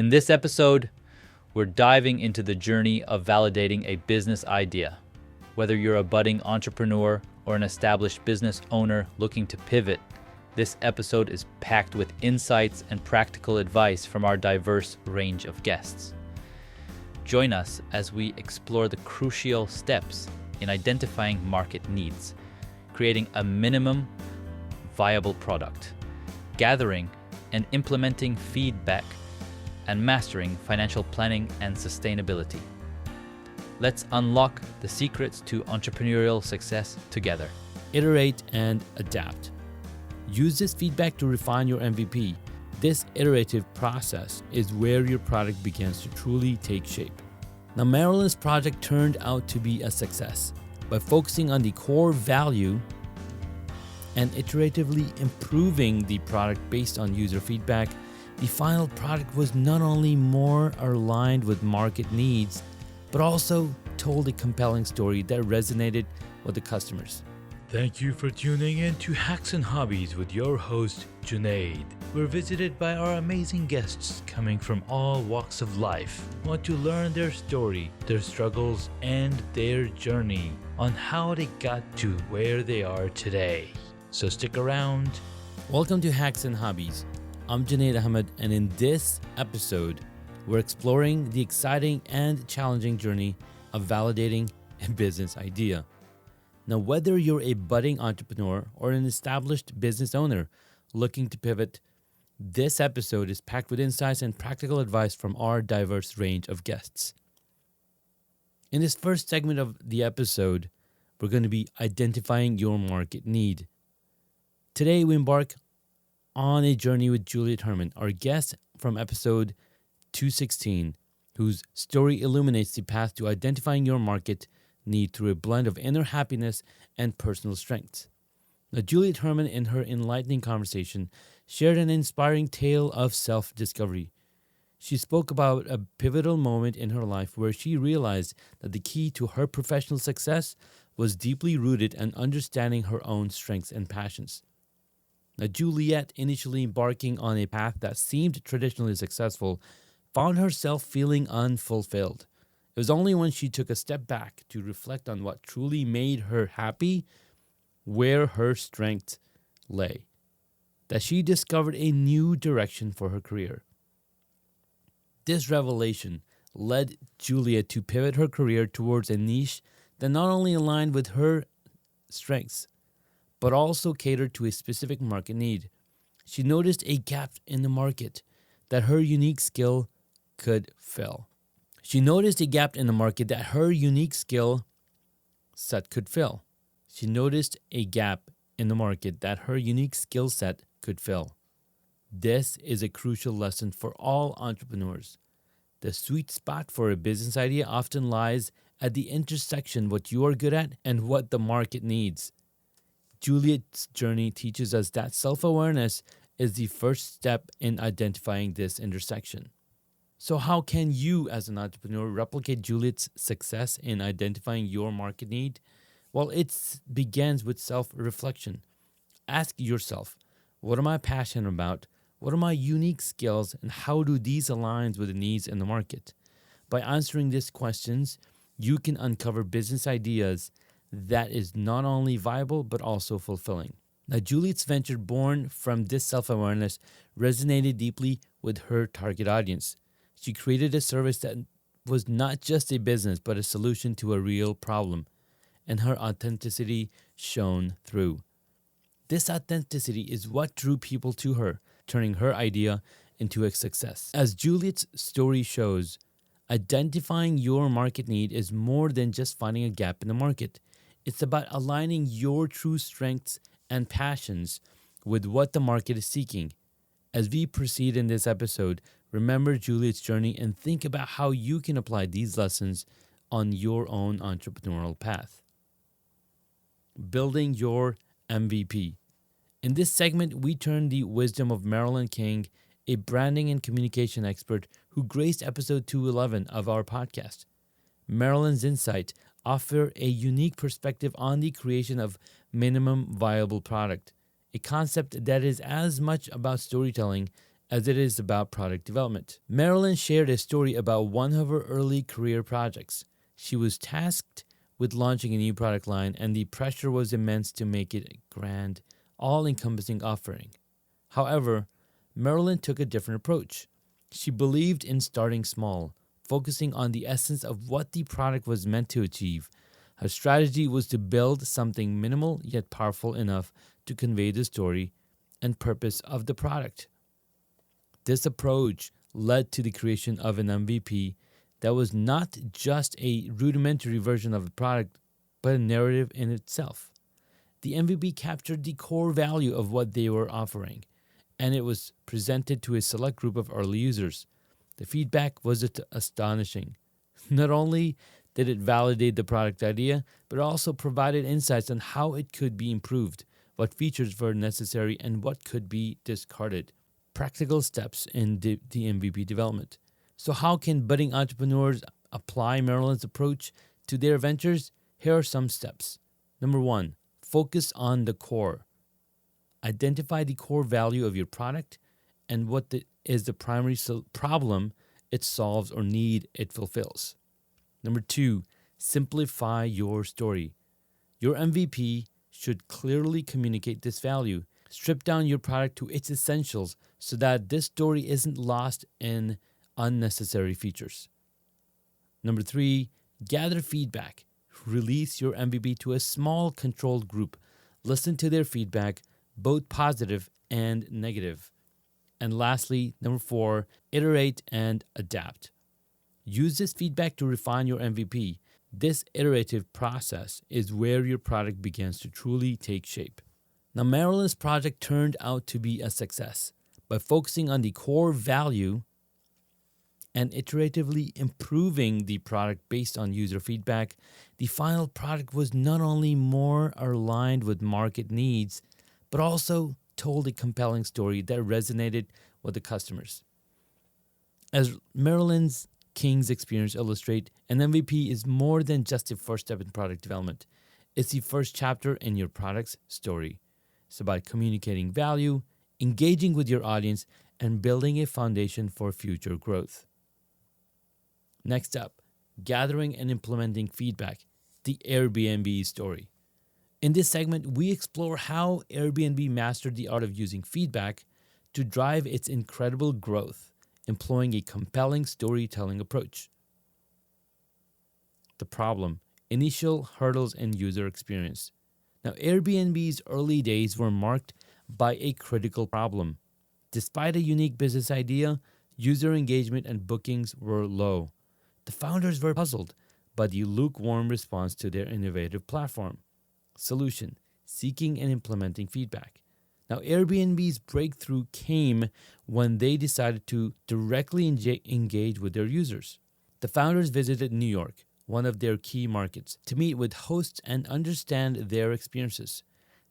In this episode, we're diving into the journey of validating a business idea. Whether you're a budding entrepreneur or an established business owner looking to pivot, this episode is packed with insights and practical advice from our diverse range of guests. Join us as we explore the crucial steps in identifying market needs, creating a minimum viable product, gathering and implementing feedback, and mastering financial planning and sustainability. Let's unlock the secrets to entrepreneurial success together. Iterate and adapt. Use this feedback to refine your MVP. This iterative process is where your product begins to truly take shape. Now, Marilyn's project turned out to be a success. By focusing on the core value and iteratively improving the product based on user feedback, the final product was not only more aligned with market needs, but also told a compelling story that resonated with the customers. Thank you for tuning in to Hacks and Hobbies with your host, Junaid. We're visited by our amazing guests coming from all walks of life. Want to learn their story, their struggles, and their journey on how they got to where they are today. So stick around. Welcome to Hacks and Hobbies. I'm Junaid Ahmed, and in this episode, we're exploring the exciting and challenging journey of validating a business idea. Now, whether you're a budding entrepreneur or an established business owner looking to pivot, this episode is packed with insights and practical advice from our diverse range of guests. In this first segment of the episode, we're going to be identifying your market need. Today, we embark on a journey with Juliet Herman, our guest from episode 216, whose story illuminates the path to identifying your market need through a blend of inner happiness and personal strength. Now, Juliet Herman, in her enlightening conversation, shared an inspiring tale of self-discovery. She spoke about a pivotal moment in her life where she realized that the key to her professional success was deeply rooted in understanding her own strengths and passions. Now, Juliet, initially embarking on a path that seemed traditionally successful, found herself feeling unfulfilled. It was only when she took a step back to reflect on what truly made her happy, where her strength lay, that she discovered a new direction for her career. This revelation led Juliet to pivot her career towards a niche that not only aligned with her strengths, but also catered to a specific market need. She noticed a gap in the market that her unique skill could fill. She noticed a gap in the market that her unique skill set could fill. She noticed a gap in the market that her unique skill set could fill. This is a crucial lesson for all entrepreneurs. The sweet spot for a business idea often lies at the intersection of what you are good at and what the market needs. Juliet's journey teaches us that self-awareness is the first step in identifying this intersection. So how can you, as an entrepreneur, replicate Juliet's success in identifying your market need? Well, it begins with self-reflection. Ask yourself, what am I passionate about? What are my unique skills? And how do these align with the needs in the market? By answering these questions, you can uncover business ideas that is not only viable, but also fulfilling. Now, Juliet's venture, born from this self-awareness, resonated deeply with her target audience. She created a service that was not just a business, but a solution to a real problem, and her authenticity shone through. This authenticity is what drew people to her, turning her idea into a success. As Juliet's story shows, identifying your market need is more than just finding a gap in the market. It's about aligning your true strengths and passions with what the market is seeking. As we proceed in this episode, remember Juliet's journey and think about how you can apply these lessons on your own entrepreneurial path. Building your MVP. In this segment, we turn the wisdom of Marilyn King, a branding and communication expert who graced episode 211 of our podcast. Marilyn's insight offer a unique perspective on the creation of minimum viable product, a concept that is as much about storytelling as it is about product development. Marilyn shared a story about one of her early career projects. She was tasked with launching a new product line, and the pressure was immense to make it a grand, all-encompassing offering. However, Marilyn took a different approach. She believed in starting small, focusing on the essence of what the product was meant to achieve. Her strategy was to build something minimal yet powerful enough to convey the story and purpose of the product. This approach led to the creation of an MVP that was not just a rudimentary version of the product, but a narrative in itself. The MVP captured the core value of what they were offering, and it was presented to a select group of early users. The feedback was astonishing. Not only did it validate the product idea, but also provided insights on how it could be improved, what features were necessary, and what could be discarded. Practical steps in the MVP development. So how can budding entrepreneurs apply Marilyn's approach to their ventures? Here are some steps. Number 1, focus on the core. Identify the core value of your product and what is the primary problem it solves or need it fulfills. Number 2, simplify your story. Your MVP should clearly communicate this value. Strip down your product to its essentials so that this story isn't lost in unnecessary features. Number 3, gather feedback. Release your MVP to a small controlled group. Listen to their feedback, both positive and negative. And lastly, number 4, iterate and adapt. Use this feedback to refine your MVP. This iterative process is where your product begins to truly take shape. Now, Marilyn's project turned out to be a success. By focusing on the core value and iteratively improving the product based on user feedback, the final product was not only more aligned with market needs, but also told a compelling story that resonated with the customers. As Marilyn's King's experience illustrate, an MVP is more than just a first step in product development. It's the first chapter in your product's story. It's about communicating value, engaging with your audience, and building a foundation for future growth. Next up, gathering and implementing feedback, the Airbnb story. In this segment, we explore how Airbnb mastered the art of using feedback to drive its incredible growth, employing a compelling storytelling approach. The problem: initial hurdles in user experience. Now, Airbnb's early days were marked by a critical problem. Despite a unique business idea, user engagement and bookings were low. The founders were puzzled by the lukewarm response to their innovative platform. Solution: seeking and implementing feedback. Now, Airbnb's breakthrough came when they decided to directly engage with their users. The founders visited New York, one of their key markets, to meet with hosts and understand their experiences.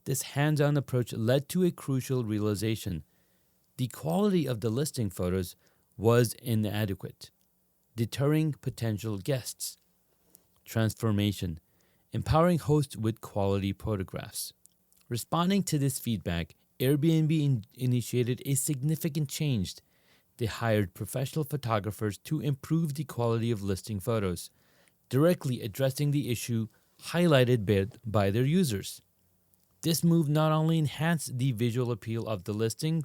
This hands-on approach led to a crucial realization: the quality of the listing photos was inadequate, deterring potential guests. Transformation: empowering hosts with quality photographs. Responding to this feedback, Airbnb initiated a significant change. They hired professional photographers to improve the quality of listing photos, directly addressing the issue highlighted by their users. This move not only enhanced the visual appeal of the listing,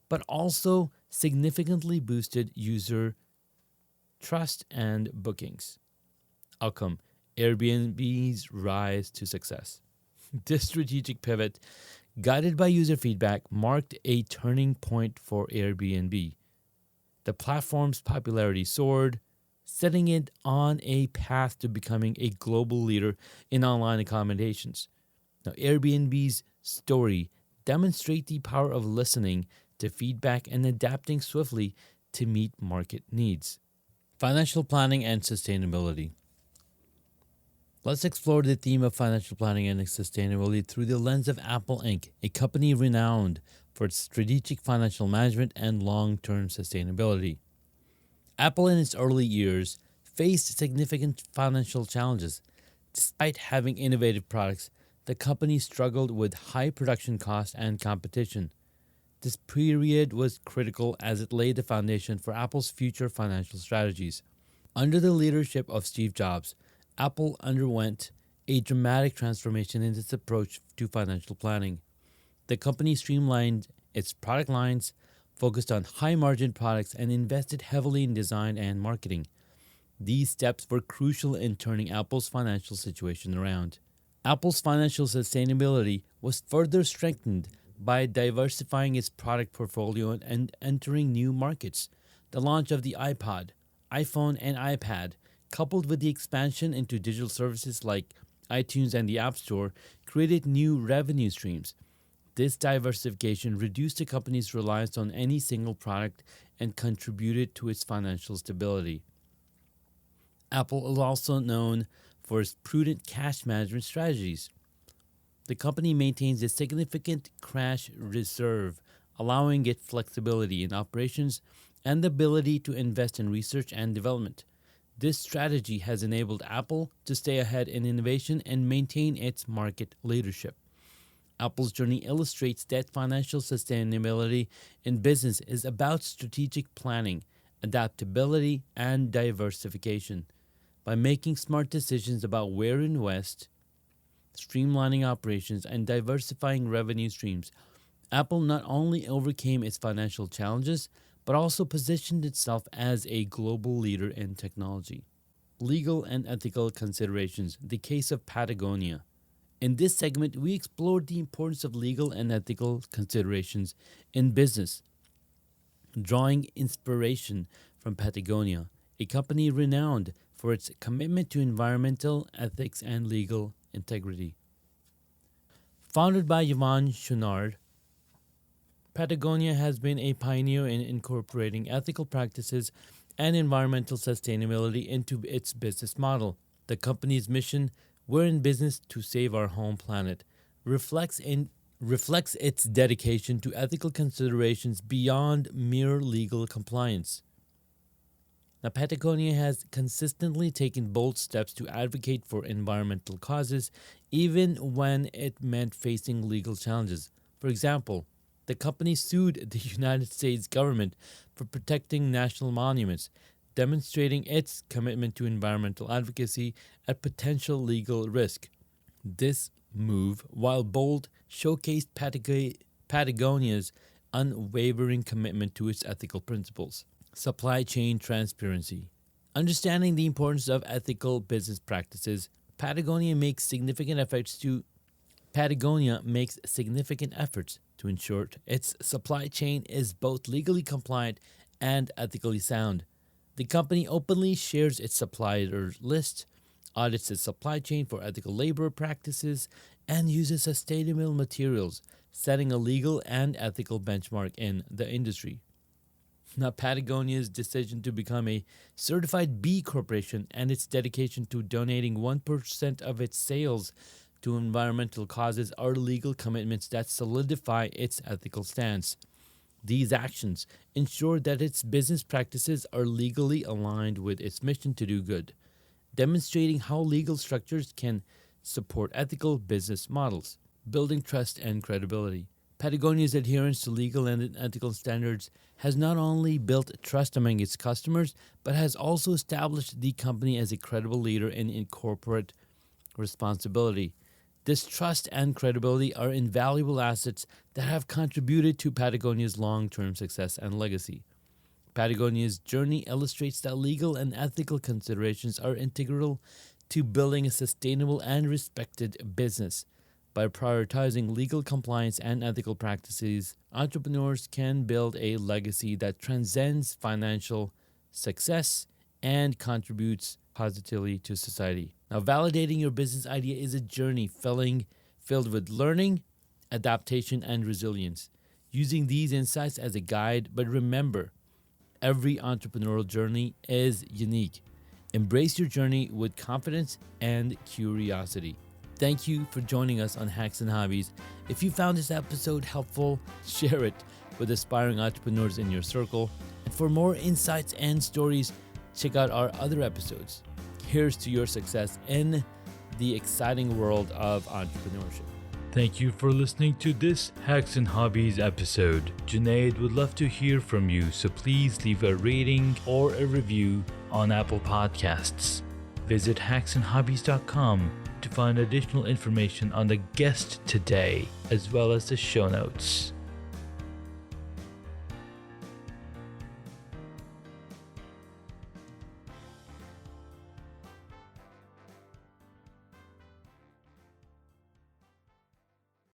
but also significantly boosted user trust and bookings. Outcome: Airbnb's rise to success. This strategic pivot, guided by user feedback, marked a turning point for Airbnb. The platform's popularity soared, setting it on a path to becoming a global leader in online accommodations. Now, Airbnb's story demonstrates the power of listening to feedback and adapting swiftly to meet market needs. Financial planning and sustainability. Let's explore the theme of financial planning and sustainability through the lens of Apple Inc., a company renowned for its strategic financial management and long-term sustainability. Apple in its early years faced significant financial challenges. Despite having innovative products, the company struggled with high production costs and competition. This period was critical as it laid the foundation for Apple's future financial strategies. Under the leadership of Steve Jobs, Apple underwent a dramatic transformation in its approach to financial planning. The company streamlined its product lines, focused on high-margin products, and invested heavily in design and marketing. These steps were crucial in turning Apple's financial situation around. Apple's financial sustainability was further strengthened by diversifying its product portfolio and entering new markets. The launch of the iPod, iPhone, and iPad, coupled with the expansion into digital services like iTunes and the App Store, created new revenue streams. This diversification reduced the company's reliance on any single product and contributed to its financial stability. Apple is also known for its prudent cash management strategies. The company maintains a significant cash reserve, allowing it flexibility in operations and the ability to invest in research and development. This strategy has enabled Apple to stay ahead in innovation and maintain its market leadership. Apple's journey illustrates that financial sustainability in business is about strategic planning, adaptability, and diversification. By making smart decisions about where to invest, streamlining operations, and diversifying revenue streams, Apple not only overcame its financial challenges, but also positioned itself as a global leader in technology. Legal and ethical considerations, the case of Patagonia. In this segment, we explored the importance of legal and ethical considerations in business, drawing inspiration from Patagonia, a company renowned for its commitment to environmental ethics and legal integrity. Founded by Yvon Chouinard, Patagonia has been a pioneer in incorporating ethical practices and environmental sustainability into its business model. The company's mission, "We're in business to save our home planet," reflects its dedication to ethical considerations beyond mere legal compliance. Now, Patagonia has consistently taken bold steps to advocate for environmental causes, even when it meant facing legal challenges. For example, the company sued the United States government for protecting national monuments, demonstrating its commitment to environmental advocacy at potential legal risk. This move, while bold, showcased Patagonia's unwavering commitment to its ethical principles. Supply chain transparency. Understanding the importance of ethical business practices, Patagonia makes significant efforts to ensure its supply chain is both legally compliant and ethically sound. The company openly shares its supplier list, audits its supply chain for ethical labor practices, and uses sustainable materials, setting a legal and ethical benchmark in the industry. Now, Patagonia's decision to become a certified B Corporation and its dedication to donating 1% of its sales to environmental causes are legal commitments that solidify its ethical stance. These actions ensure that its business practices are legally aligned with its mission to do good, demonstrating how legal structures can support ethical business models. Building trust and credibility. Patagonia's adherence to legal and ethical standards has not only built trust among its customers, but has also established the company as a credible leader in corporate responsibility. This trust and credibility are invaluable assets that have contributed to Patagonia's long-term success and legacy. Patagonia's journey illustrates that legal and ethical considerations are integral to building a sustainable and respected business. By prioritizing legal compliance and ethical practices, entrepreneurs can build a legacy that transcends financial success and contributes positively to society. Now, validating your business idea is a journey filled with learning, adaptation, and resilience. Using these insights as a guide, but remember, every entrepreneurial journey is unique. Embrace your journey with confidence and curiosity. Thank you for joining us on Hacks and Hobbies. If you found this episode helpful, share it with aspiring entrepreneurs in your circle. And for more insights and stories, check out our other episodes. Here's to your success in the exciting world of entrepreneurship. Thank you for listening to this Hacks and Hobbies episode. Junaid would love to hear from you, so please leave a rating or a review on Apple Podcasts. Visit hacksandhobbies.com to find additional information on the guest today, as well as the show notes.